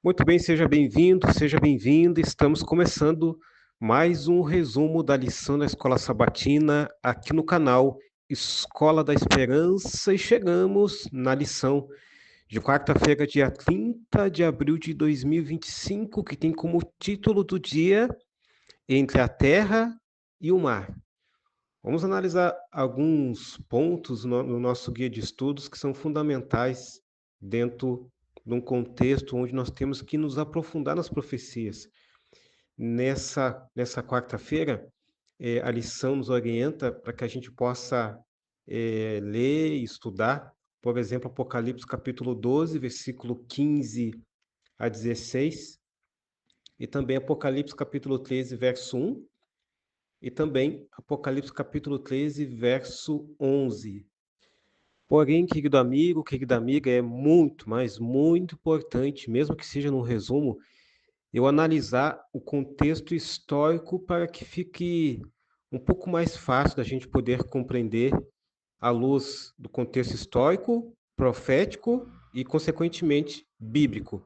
Muito bem, seja bem-vindo, seja bem-vinda. Estamos começando mais um resumo da lição da Escola Sabatina aqui no canal Escola da Esperança e chegamos na lição de quarta-feira, dia 30 de abril de 2025, que tem como título do dia Entre a Terra e o Mar. Vamos analisar alguns pontos no nosso guia de estudos que são fundamentais dentro de um contexto onde nós temos que nos aprofundar nas profecias. Nessa quarta-feira, a lição nos orienta para que a gente possa ler e estudar, por exemplo, Apocalipse capítulo 12, versículo 15 a 16, e também Apocalipse capítulo 13, verso 1, e também Apocalipse capítulo 13, verso 11. Porém, querido amigo, querida amiga, é muito, mas muito importante, mesmo que seja num resumo, eu analisar o contexto histórico para que fique um pouco mais fácil da gente poder compreender à luz do contexto histórico, profético e, consequentemente, bíblico.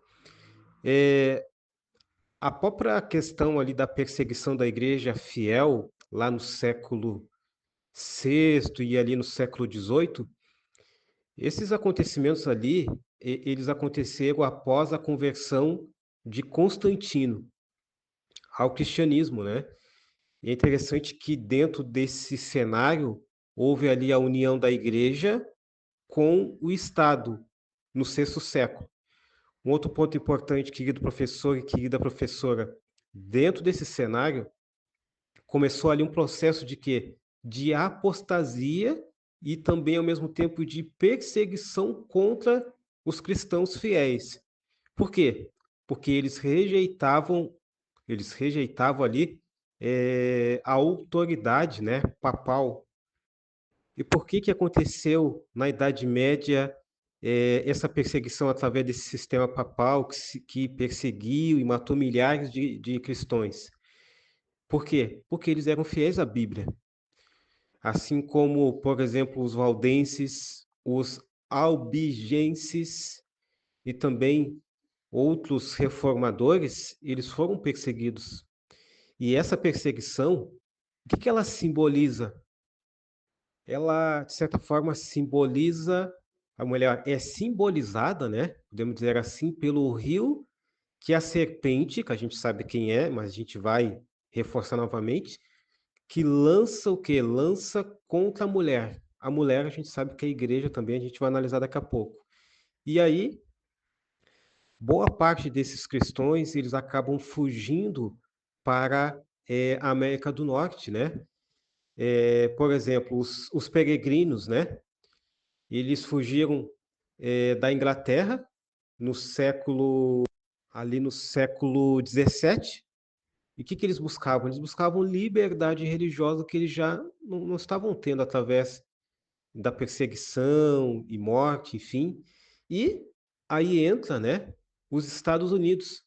A própria questão ali da perseguição da igreja fiel, lá no século VI e ali no século XVIII, esses acontecimentos ali, eles aconteceram após a conversão de Constantino ao cristianismo, né? E é interessante que dentro desse cenário houve ali a união da igreja com o Estado no sexto século. Um outro ponto importante, querido professor e querida professora, dentro desse cenário começou ali um processo de quê? De apostasia e também ao mesmo tempo de perseguição contra os cristãos fiéis. Por quê? Porque eles rejeitavam ali a autoridade, né, papal. E por que que aconteceu na Idade Média essa perseguição através desse sistema papal que perseguiu e matou milhares de cristãos? Por quê? Porque eles eram fiéis à Bíblia. Assim como, por exemplo, os valdenses, os albigenses e também outros reformadores, eles foram perseguidos. E essa perseguição, o que que ela simboliza? Ela, de certa forma, simboliza, a mulher é simbolizada, né? Podemos dizer assim, pelo rio que a serpente, que a gente sabe quem é, mas a gente vai reforçar novamente, que lança o quê? Lança contra a mulher. A mulher, a gente sabe que é a igreja também, a gente vai analisar daqui a pouco. E aí, boa parte desses cristãos, eles acabam fugindo para a América do Norte, né? Por exemplo, os peregrinos, né? Eles fugiram da Inglaterra no século, ali no século 17. E o que que eles buscavam? Eles buscavam liberdade religiosa que eles já não estavam tendo através da perseguição e morte, enfim. E aí entra, né, os Estados Unidos,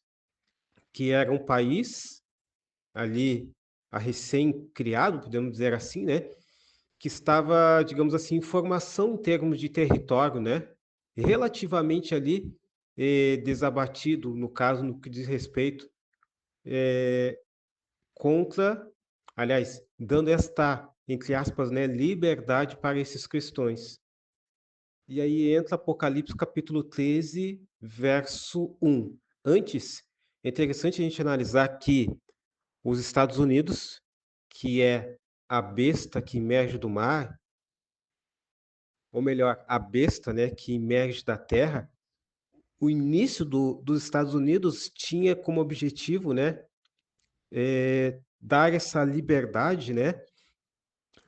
que era um país ali a recém-criado, podemos dizer assim, né, que estava, digamos assim, em formação em termos de território, né, relativamente ali desabatido, no caso, no que diz respeito contra, aliás, dando esta, entre aspas, né, liberdade para esses cristãos. E aí entra Apocalipse capítulo 13, verso 1. Antes, é interessante a gente analisar que os Estados Unidos, que é a besta que emerge do mar, ou melhor, a besta, né, que emerge da terra, o início dos Estados Unidos tinha como objetivo, né, dar essa liberdade, né,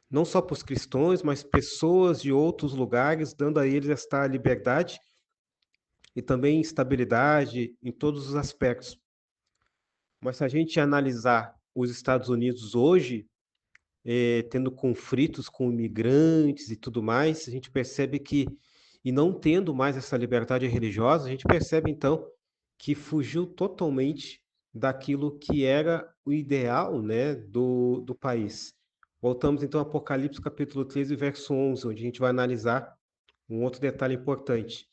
não só para os cristãos, mas pessoas de outros lugares, dando a eles esta liberdade e também estabilidade em todos os aspectos. Mas se a gente analisar os Estados Unidos hoje, tendo conflitos com imigrantes e tudo mais, a gente percebe que, e não tendo mais essa liberdade religiosa, a gente percebe então que fugiu totalmente daquilo que era o ideal, né, do país. Voltamos então ao Apocalipse capítulo 13, verso 11, onde a gente vai analisar um outro detalhe importante.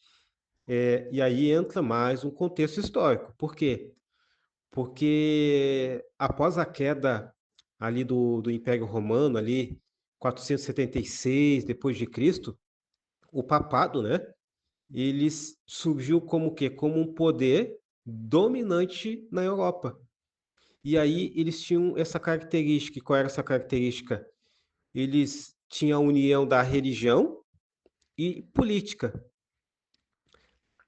E aí entra mais um contexto histórico. Por quê? Porque após a queda ali do Império Romano, ali 476 depois de Cristo, o papado, né? Eles surgiu como o quê? Como um poder dominante na Europa. E aí eles tinham essa característica. E qual era essa característica? Eles tinham a união da religião e política.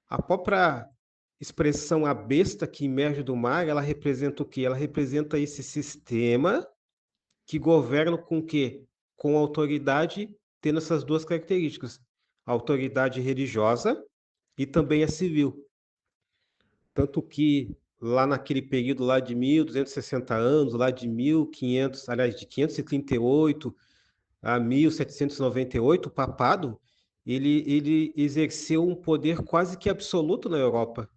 A própria expressão a besta que emerge do mar, ela representa o quê? Ela representa esse sistema que governa com o quê? Com autoridade, tendo essas duas características: a autoridade religiosa e também a civil. Tanto que lá naquele período lá de 1260 anos, lá de 1500, aliás, de 538 a 1798, o papado, ele exerceu um poder quase que absoluto na Europa.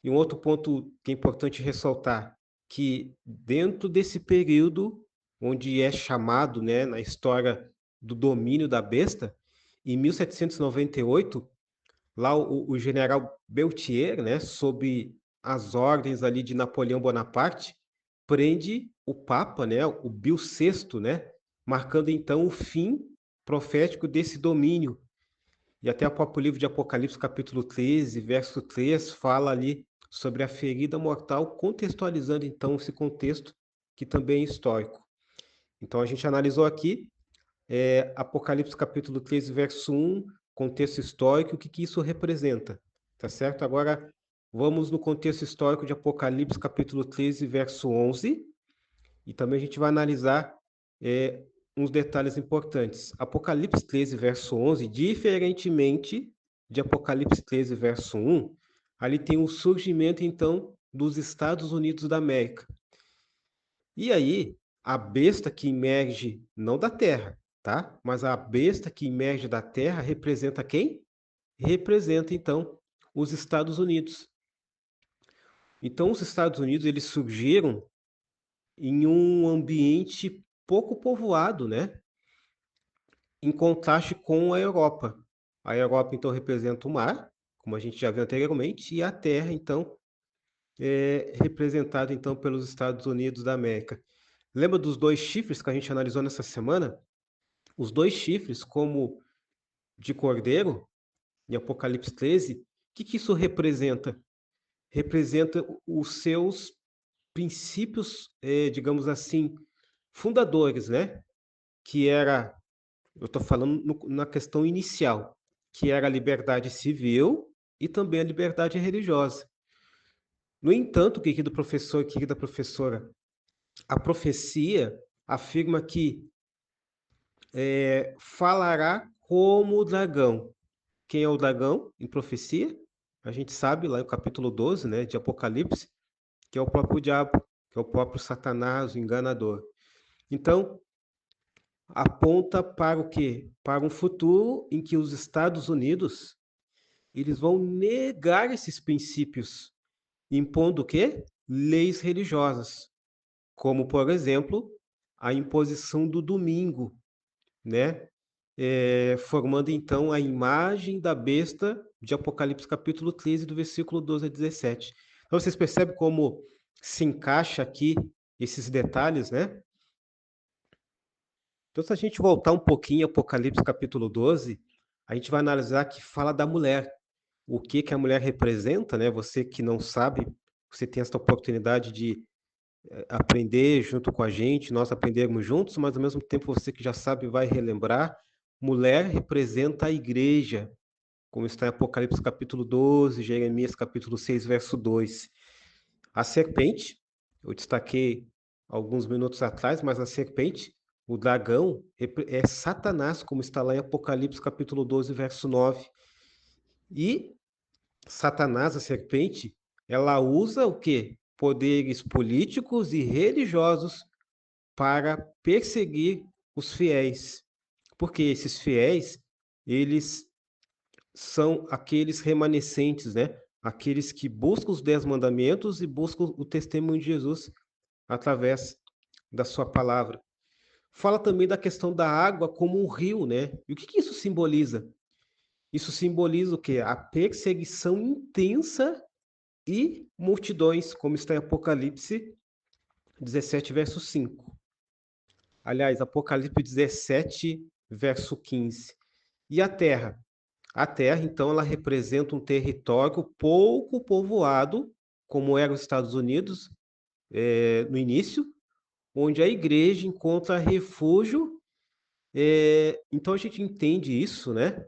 E um outro ponto que é importante ressaltar, que dentro desse período, onde é chamado, né, na história do domínio da besta, em 1798, lá o general Beltier, né, sob as ordens ali de Napoleão Bonaparte, prende o Papa, né, o Pio VI, né, marcando então o fim profético desse domínio. E até o próprio livro de Apocalipse, capítulo 13, verso 3, fala ali sobre a ferida mortal, contextualizando então esse contexto que também é histórico. Então a gente analisou aqui Apocalipse capítulo 13, verso 1, contexto histórico, o que que isso representa, tá certo? Agora, vamos no contexto histórico de Apocalipse capítulo 13, verso 11, e também a gente vai analisar é, uns detalhes importantes. Apocalipse 13, verso 11, diferentemente de Apocalipse 13, verso 1, ali tem o surgimento, então, dos Estados Unidos da América. E aí, a besta que emerge não da terra, tá? Mas a besta que emerge da terra representa quem? Representa, então, os Estados Unidos. Então, os Estados Unidos, eles surgiram em um ambiente pouco povoado, né? Em contraste com a Europa. A Europa, então, representa o mar, como a gente já viu anteriormente, e a terra, então, é representada, então, pelos Estados Unidos da América. Lembra dos dois chifres que a gente analisou nessa semana? Os dois chifres, como de cordeiro, em Apocalipse 13, o que que isso representa? Representa os seus princípios, digamos assim, fundadores, né? Que era, eu estou falando na questão inicial, que era a liberdade civil e também a liberdade religiosa. No entanto, querido professor, querida professora, a profecia afirma que falará como o dragão. Quem é o dragão em profecia? A gente sabe lá no capítulo 12, né, de Apocalipse, que é o próprio diabo, que é o próprio Satanás, o enganador. Então, aponta para o quê? Para um futuro em que os Estados Unidos eles vão negar esses princípios, impondo o quê? Leis religiosas, como, por exemplo, a imposição do domingo, né? Formando então a imagem da besta de Apocalipse capítulo 13, do versículo 12 a 17. Então vocês percebem como se encaixa aqui esses detalhes, né? Então, se a gente voltar um pouquinho a Apocalipse capítulo 12, a gente vai analisar que fala da mulher. O que que a mulher representa, né? Você que não sabe, você tem essa oportunidade de aprender junto com a gente, nós aprendermos juntos, mas ao mesmo tempo você que já sabe vai relembrar. Mulher representa a igreja, como está em Apocalipse capítulo 12, Jeremias capítulo 6, verso 2. A serpente, eu destaquei alguns minutos atrás, mas a serpente, o dragão, é Satanás, como está lá em Apocalipse capítulo 12, verso 9. E Satanás, a serpente, ela usa o quê? Poderes políticos e religiosos para perseguir os fiéis. Porque esses fiéis, eles são aqueles remanescentes, né? Aqueles que buscam os 10 mandamentos e buscam o testemunho de Jesus através da sua palavra. Fala também da questão da água como um rio, né? E o que que isso simboliza? Isso simboliza o quê? A perseguição intensa e multidões, como está em Apocalipse 17, verso 5. Aliás, Apocalipse 17, verso 15. E a Terra? A Terra, então, ela representa um território pouco povoado, como eram os Estados Unidos, no início, onde a igreja encontra refúgio. Então, a gente entende isso, né,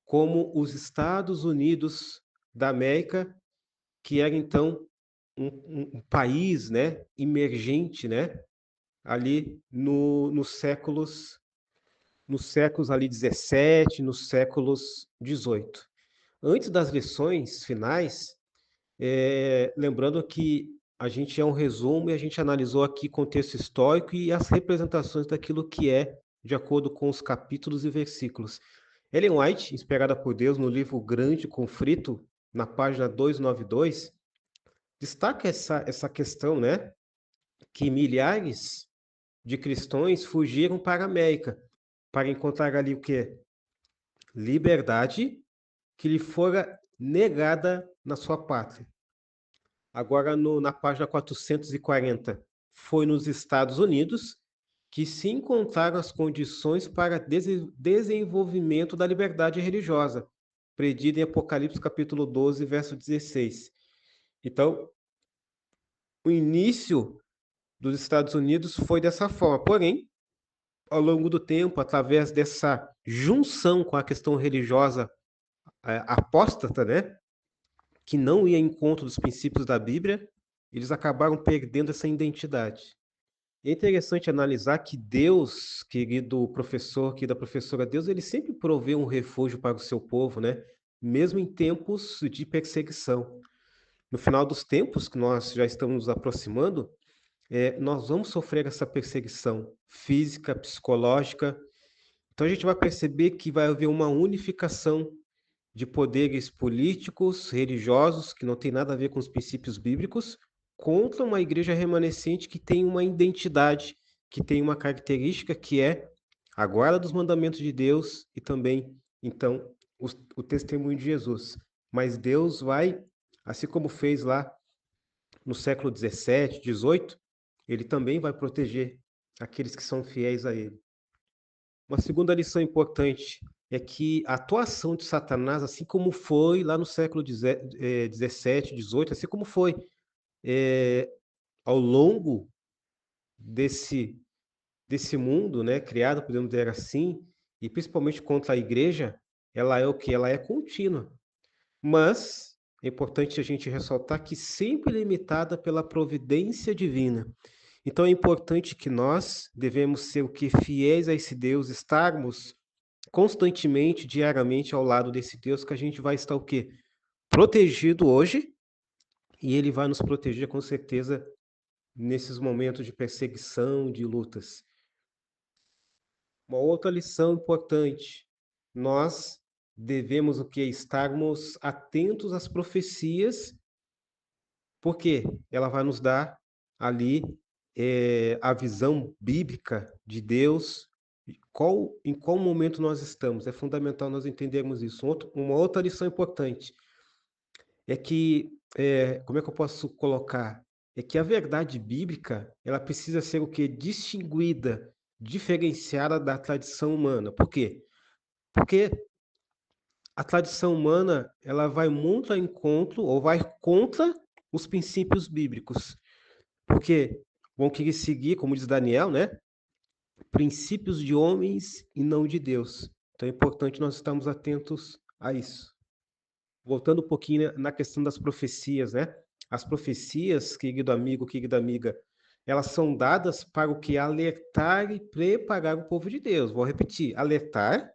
como os Estados Unidos da América, que era, então, um país, né, emergente, né, ali nos séculos ali 17, nos séculos 18. Antes das lições finais, lembrando que a gente é um resumo e a gente analisou aqui contexto histórico e as representações daquilo que é, de acordo com os capítulos e versículos. Ellen White, inspirada por Deus no livro Grande Conflito, na página 292, destaca essa questão, né, que milhares de cristãos fugiram para a América para encontrar ali o quê? Liberdade que lhe fora negada na sua pátria. Agora, na página 440, foi nos Estados Unidos que se encontraram as condições para desenvolvimento da liberdade religiosa, predita em Apocalipse capítulo 12, verso 16. Então, o início dos Estados Unidos foi dessa forma. Porém, ao longo do tempo, através dessa junção com a questão religiosa apóstata, né, que não ia em encontro dos princípios da Bíblia, eles acabaram perdendo essa identidade. É interessante analisar que Deus, querido professor, querida professora, Deus, ele sempre provê um refúgio para o seu povo, né? Mesmo em tempos de perseguição. No final dos tempos, que nós já estamos nos aproximando, nós vamos sofrer essa perseguição física, psicológica. Então a gente vai perceber que vai haver uma unificação de poderes políticos, religiosos, que não tem nada a ver com os princípios bíblicos, contra uma igreja remanescente que tem uma identidade, que tem uma característica que é a guarda dos mandamentos de Deus e também, então, o testemunho de Jesus. Mas Deus vai, assim como fez lá no século 17, 18, ele também vai proteger aqueles que são fiéis a ele. Uma segunda lição importante é que a atuação de Satanás, assim como foi lá no século 17, 18, assim como foi ao longo desse, desse mundo, né, criado, podemos dizer assim, e principalmente contra a igreja, ela é o que? Ela é contínua. Mas é importante a gente ressaltar que sempre limitada pela providência divina. Então é importante que nós devemos ser o que? Fiéis a esse Deus, estarmos constantemente, diariamente ao lado desse Deus, que a gente vai estar o quê? Protegido hoje, e ele vai nos proteger com certeza nesses momentos de perseguição, de lutas. Uma outra lição importante, nós devemos o quê? Estarmos atentos às profecias, porque ela vai nos dar ali a visão bíblica de Deus, em qual momento nós estamos. É fundamental nós entendermos isso. Uma outra lição importante é que, como é que eu posso colocar? É que a verdade bíblica, ela precisa ser o quê? Distinguida, diferenciada da tradição humana. Por quê? Porque a tradição humana, ela vai muito ao encontro, ou vai contra os princípios bíblicos. Porque vão querer seguir, como diz Daniel, né? Princípios de homens e não de Deus. Então é importante nós estarmos atentos a isso. Voltando um pouquinho na questão das profecias, né? As profecias, querido amigo, querida amiga, elas são dadas para o que? Alertar e preparar o povo de Deus. Vou repetir, alertar,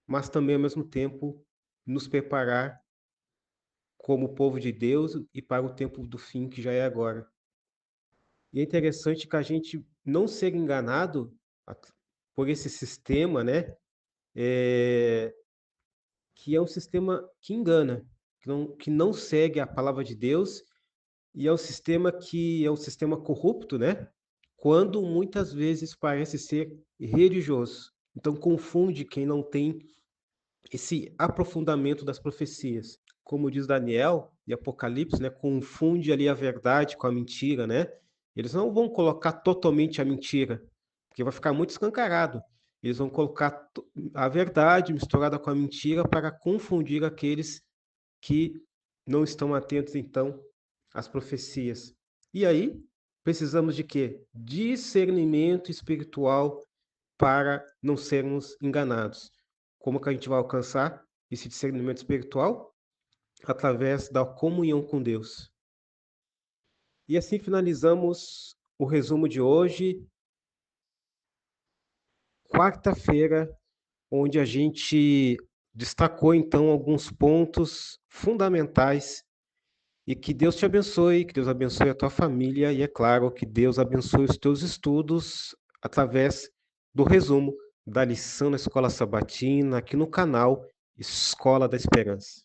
mas também ao mesmo tempo nos preparar como povo de Deus e para o tempo do fim que já é agora. E é interessante que a gente não ser enganado por esse sistema, né? É, que é um sistema que engana, que não segue a palavra de Deus e é um sistema que é um sistema corrupto, né? Quando muitas vezes parece ser religioso. Então confunde quem não tem esse aprofundamento das profecias. Como diz Daniel e Apocalipse, né, confunde ali a verdade com a mentira, né? Eles não vão colocar totalmente a mentira, porque vai ficar muito escancarado. Eles vão colocar a verdade misturada com a mentira para confundir aqueles que não estão atentos, então, às profecias. E aí, precisamos de quê? Discernimento espiritual para não sermos enganados. Como que a gente vai alcançar esse discernimento espiritual? Através da comunhão com Deus. E assim finalizamos o resumo de hoje, quarta-feira, onde a gente destacou então alguns pontos fundamentais. E que Deus te abençoe, que Deus abençoe a tua família e, é claro, que Deus abençoe os teus estudos através do resumo da lição na Escola Sabatina aqui no canal Escola da Esperança.